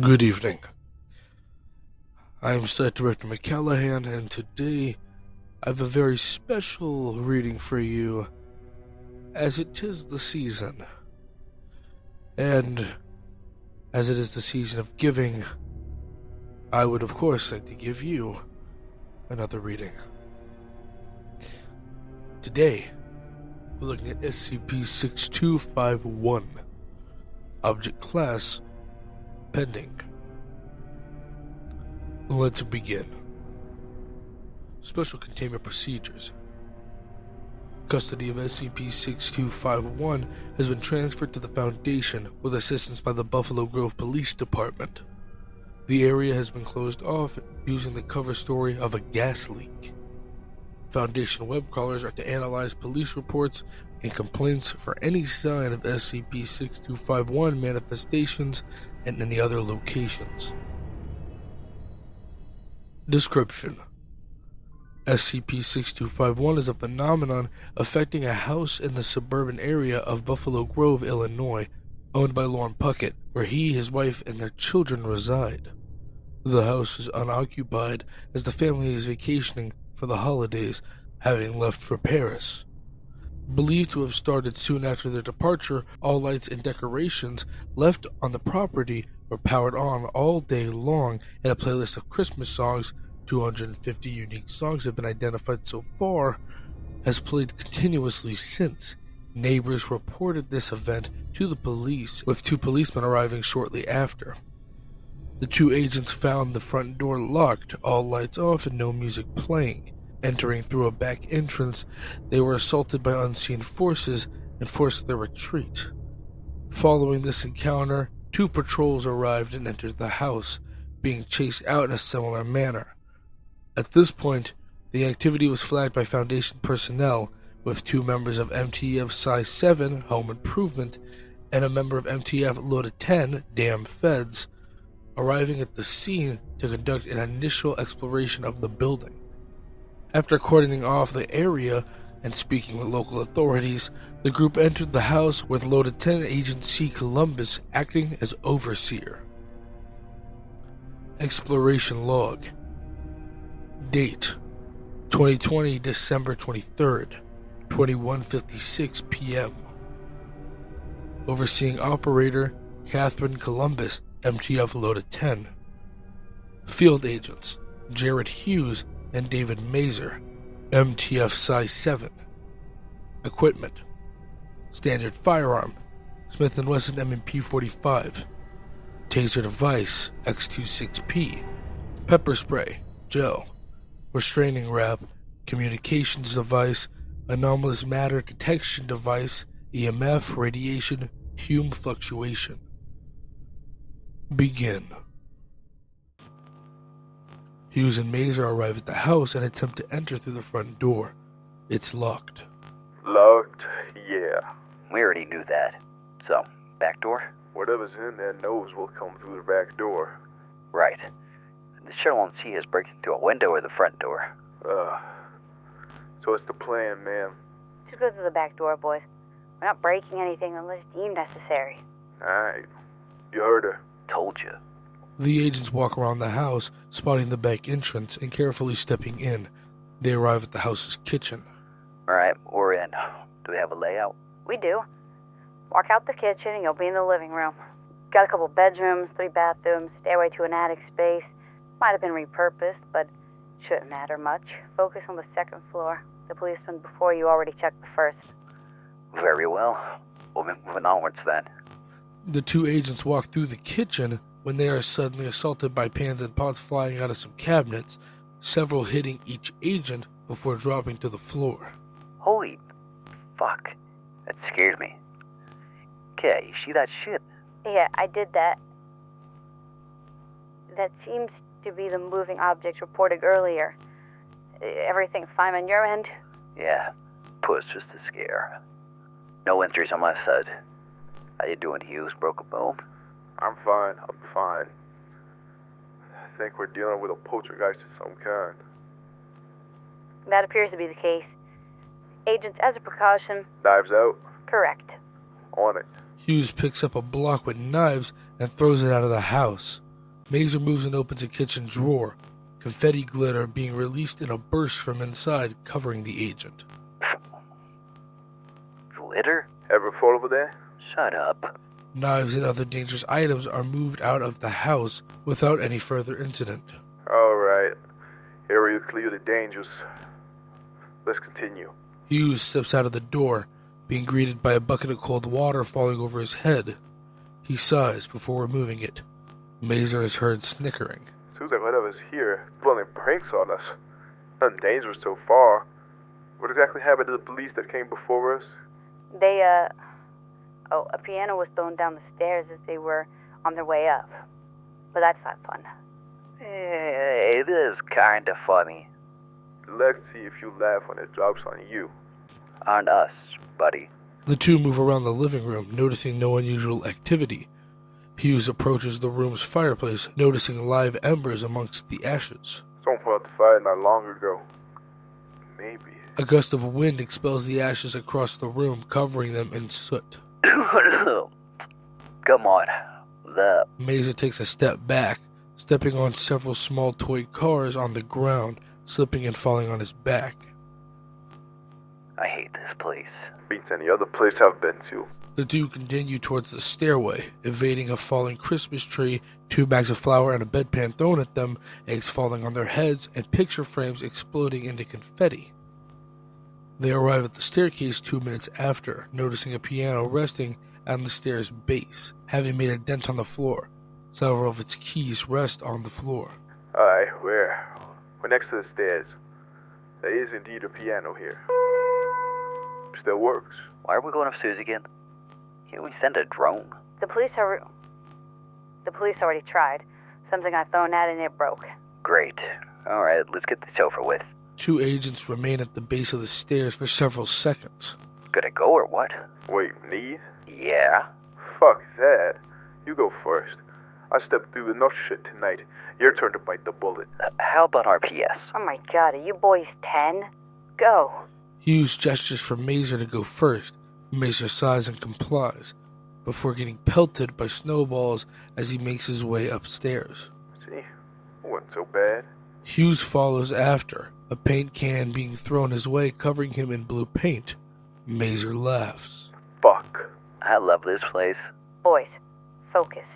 Good evening. I am Site Director McCallahan, and today I have a very special reading for you, as it is the season. And as it is the season of giving, I would of course like to give you another reading. Today, we're looking at SCP-6251, Object Class Pending. Let's begin. Special Containment Procedures. Custody of SCP-6251 has been transferred to the Foundation with assistance by the Buffalo Grove Police Department. The area has been closed off using the cover story of a gas leak. Foundation web crawlers are to analyze police reports and complaints for any sign of SCP-6251 manifestations and any other locations. Description: SCP-6251 is a phenomenon affecting a house in the suburban area of Buffalo Grove, Illinois, owned by Lauren Puckett, where he, his wife, and their children reside. The house is unoccupied as the family is vacationing for the holidays, having left for Paris. Believed to have started soon after their departure, all lights and decorations left on the property were powered on all day long, and a playlist of Christmas songs, 250 unique songs have been identified so far, has played continuously since. Neighbors reported this event to the police, with 2 policemen arriving shortly after. The 2 agents found the front door locked, all lights off, and no music playing. Entering through a back entrance, they were assaulted by unseen forces and forced their retreat. Following this encounter, 2 patrols arrived and entered the house, being chased out in a similar manner. At this point, the activity was flagged by Foundation personnel, with 2 members of MTF Size 7, Home Improvement, and a member of MTF Loaded 10, Damn Feds, arriving at the scene to conduct an initial exploration of the building. After cordoning off the area and speaking with local authorities, the group entered the house with Loaded 10 Agent C. Columbus acting as overseer. Exploration Log. Date: 2020 December 23rd, 21:56 p.m. Overseeing Operator Catherine Columbus, MTF Loaded 10. Field Agents Jared Hughes and David Mazer, MTF Size 7. Equipment: Standard Firearm, Smith & Wesson M&P 45. Taser Device, X26P. Pepper Spray, Gel. Restraining Wrap, Communications Device, Anomalous Matter Detection Device, EMF, Radiation, Hume Fluctuation. Begin. Hughes and Mazer arrive at the house and attempt to enter through the front door. It's locked. Locked? Yeah. We already knew that. So, back door? Whatever's in there knows we'll come through the back door. Right. This sure won't see us breaking through a window or the front door. So what's the plan, ma'am? Just go through the back door, boys. We're not breaking anything unless deemed necessary. Alright. You heard her. Told you. The agents walk around the house, spotting the back entrance and carefully stepping in. They arrive at the house's kitchen. Alright, we're in. Do we have a layout? We do. Walk out the kitchen and you'll be in the living room. Got a couple bedrooms, 3 bathrooms, stairway to an attic space. Might have been repurposed, but shouldn't matter much. Focus on the 2nd floor. The policeman before you already checked the 1st. Very well. We'll be moving onwards then. The 2 agents walk through the kitchen when they are suddenly assaulted by pans and pots flying out of some cabinets, several hitting each agent before dropping to the floor. Holy fuck. That scared me. Okay, you see that shit? Yeah, I did that. That seems to be the moving object reported earlier. Everything fine on your end? Yeah, push just a scare. No injuries on my side. How you doing, Hughes? Broke a bone? I'm fine. I think we're dealing with a poltergeist of some kind. That appears to be the case. Agents, as a precaution... Knives out? Correct. On it. Hughes picks up a block with knives and throws it out of the house. Mazer moves and opens a kitchen drawer, confetti glitter being released in a burst from inside, covering the agent. Glitter? Ever fall over there? Shut up. Knives and other dangerous items are moved out of the house without any further incident. Alright. Area clearly dangerous. Let's continue. Hughes steps out of the door, being greeted by a bucket of cold water falling over his head. He sighs before removing it. Mazer is heard snickering. Seems like whatever's here is pulling pranks on us. Nothing dangerous so far. What exactly happened to the police that came before us? A piano was thrown down the stairs as they were on their way up. But that's not fun. Hey, this is kinda funny. Let's see if you laugh when it drops on you. On us, buddy. The two move around the living room, noticing no unusual activity. Hughes approaches the room's fireplace, noticing live embers amongst the ashes. Someone put out the fire not long ago. Maybe. A gust of wind expels the ashes across the room, covering them in soot. Come on. Mazer takes a step back, stepping on several small toy cars on the ground, slipping and falling on his back. I hate this place. Beats any other place I've been to. The two continue towards the stairway, evading a falling Christmas tree, 2 bags of flour and a bedpan thrown at them, eggs falling on their heads, and picture frames exploding into confetti. They arrive at the staircase 2 minutes after, noticing a piano resting on the stair's base, having made a dent on the floor. Several of its keys rest on the floor. Aye, we're next to the stairs. There is indeed a piano here. Still works. Why are we going upstairs again? Can't we send a drone? The police already tried. Something I thrown at and it broke. Great. Alright, let's get this over with. 2 agents remain at the base of the stairs for several seconds. Gonna go or what? Wait, me? Yeah? Fuck that. You go first. I stepped through enough shit tonight. Your turn to bite the bullet. How about RPS? Oh my god, are you boys 10? Go. Hughes gestures for Mazer to go first. Mazer sighs and complies, before getting pelted by snowballs as he makes his way upstairs. See? It wasn't so bad. Hughes follows after, a paint can being thrown his way, covering him in blue paint. Mazer laughs. Fuck. I love this place. Boys, focus.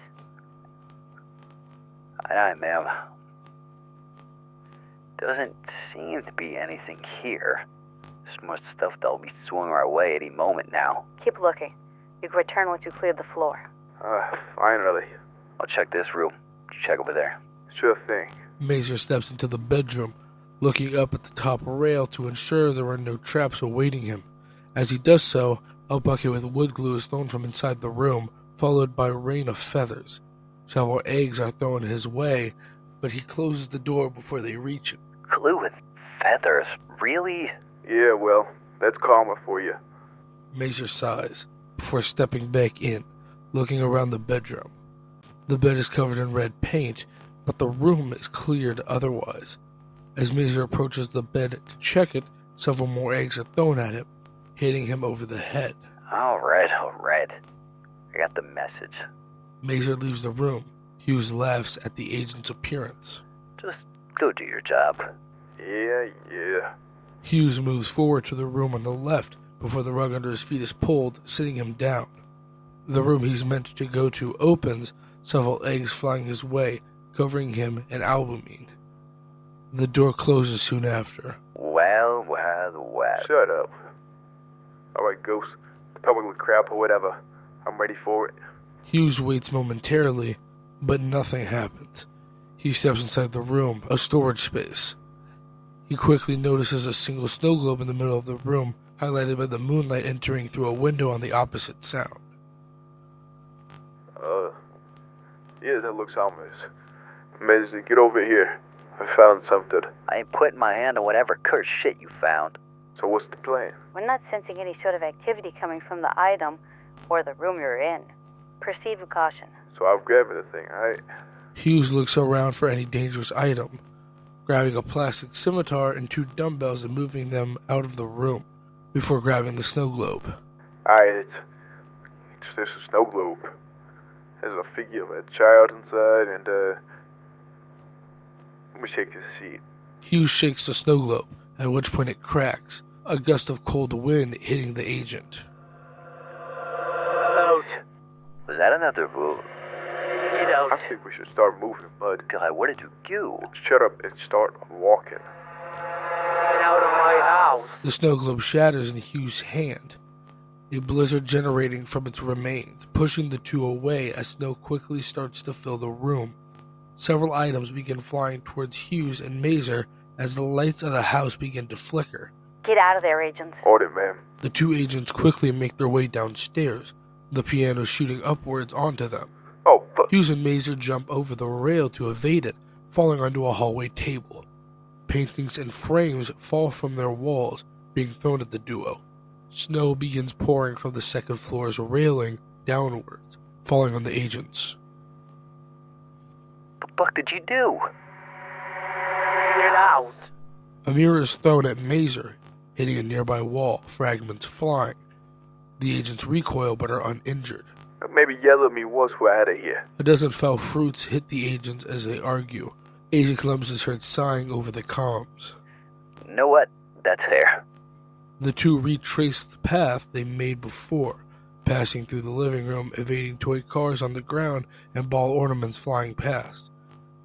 Aye, ma'am. Doesn't seem to be anything here. There's more stuff that'll be swung our way any moment now. Keep looking. You can return once you clear the floor. Finally. I'll check this room. You check over there. Sure thing. Mazer steps into the bedroom, looking up at the top rail to ensure there are no traps awaiting him. As he does so, a bucket with wood glue is thrown from inside the room, followed by a rain of feathers. Several eggs are thrown his way, but he closes the door before they reach him. Glue with feathers? Really? Yeah, well, that's karma for you. Mazer sighs, before stepping back in, looking around the bedroom. The bed is covered in red paint, but the room is cleared otherwise. As Mazer approaches the bed to check it, several more eggs are thrown at him, hitting him over the head. Alright. I got the message. Mazer leaves the room. Hughes laughs at the agent's appearance. Just go do your job. Yeah. Hughes moves forward to the room on the left before the rug under his feet is pulled, sitting him down. The room he's meant to go to opens, several eggs flying his way, covering him in albumin. The door closes soon after. Well. Shut up. Alright, Ghost. Tell me with crap or whatever. I'm ready for it. Hughes waits momentarily, but nothing happens. He steps inside the room, a storage space. He quickly notices a single snow globe in the middle of the room, highlighted by the moonlight entering through a window on the opposite sound. Yeah, that looks ominous. Mazer, get over here. I found something. I ain't putting my hand on whatever cursed shit you found. So what's the plan? We're not sensing any sort of activity coming from the item or the room you're in. Proceed with caution. So I've grabbed the thing, alright? Hughes looks around for any dangerous item, grabbing a plastic scimitar and 2 dumbbells and moving them out of the room, before grabbing the snow globe. Alright, it's just a snow globe. There's a figure of a child inside and Let me shake his seat. Hughes shakes the snow globe, at which point it cracks, a gust of cold wind hitting the agent. Out. Was that another rule? Get out. I think we should start moving, bud. God, what did you do? Shut up and start walking. Get out of my house. The snow globe shatters in Hughes' hand, a blizzard generating from its remains, pushing the two away as snow quickly starts to fill the room. Several items begin flying towards Hughes and Mazer as the lights of the house begin to flicker. Get out of there, agents. On it, ma'am. The two agents quickly make their way downstairs, the piano shooting upwards onto them. Oh, but Hughes and Mazer jump over the rail to evade it, falling onto a hallway table. Paintings and frames fall from their walls, being thrown at the duo. Snow begins pouring from the second floor's railing downwards, falling on the agents. What the fuck did you do? Get out. A mirror is thrown at Mazer, hitting a nearby wall, fragments flying. The agents recoil but are uninjured. maybe yell at me once we're out of here. A dozen foul fruits hit the agents as they argue. Agent Columbus is heard sighing over the comms. You know what? That's fair. The two retrace the path they made before, passing through the living room, evading toy cars on the ground and ball ornaments flying past.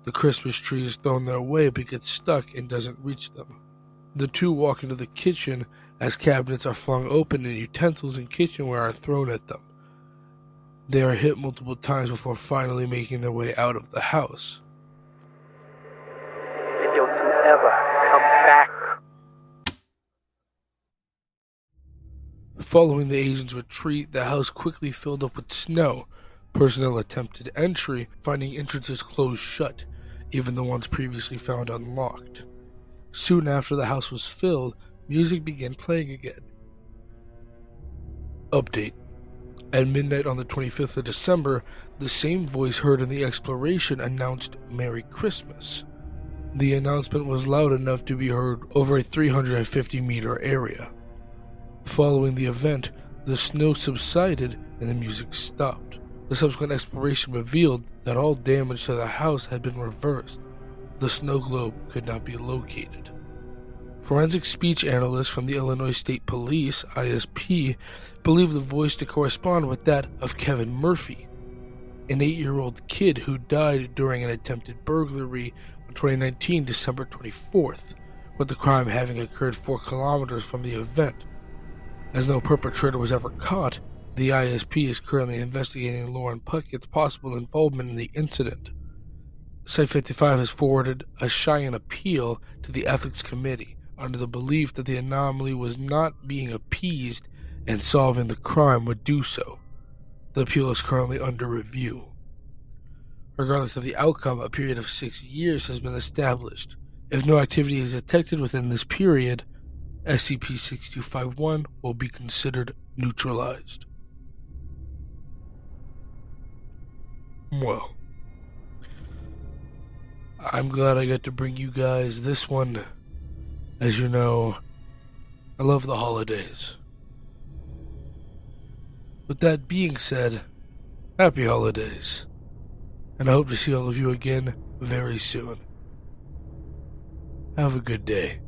The Christmas tree is thrown their way but gets stuck and doesn't reach them. The two walk into the kitchen as cabinets are flung open and utensils and kitchenware are thrown at them. They are hit multiple times before finally making their way out of the house. And don't you ever come back. Following the agents' retreat, the house quickly filled up with snow. Personnel attempted entry, finding entrances closed shut, even the ones previously found unlocked. Soon after the house was filled, music began playing again. Update. At midnight on the 25th of December, the same voice heard in the exploration announced Merry Christmas. The announcement was loud enough to be heard over a 350-meter area. Following the event, the snow subsided and the music stopped. The subsequent exploration revealed that all damage to the house had been reversed. The snow globe could not be located. Forensic speech analysts from the Illinois State Police, ISP, believe the voice to correspond with that of Kevin Murphy, an 8-year-old kid who died during an attempted burglary on 2019 December 24th, with the crime having occurred 4 kilometers from the event. As no perpetrator was ever caught, the ISP is currently investigating Lauren Puckett's possible involvement in the incident. Site 55 has forwarded a Cheyenne appeal to the Ethics Committee under the belief that the anomaly was not being appeased and solving the crime would do so. The appeal is currently under review. Regardless of the outcome, a period of 6 years has been established. If no activity is detected within this period, SCP-6251 will be considered neutralized. Well, I'm glad I got to bring you guys this one. As you know, I love the holidays. With that being said, happy holidays. And I hope to see all of you again very soon. Have a good day.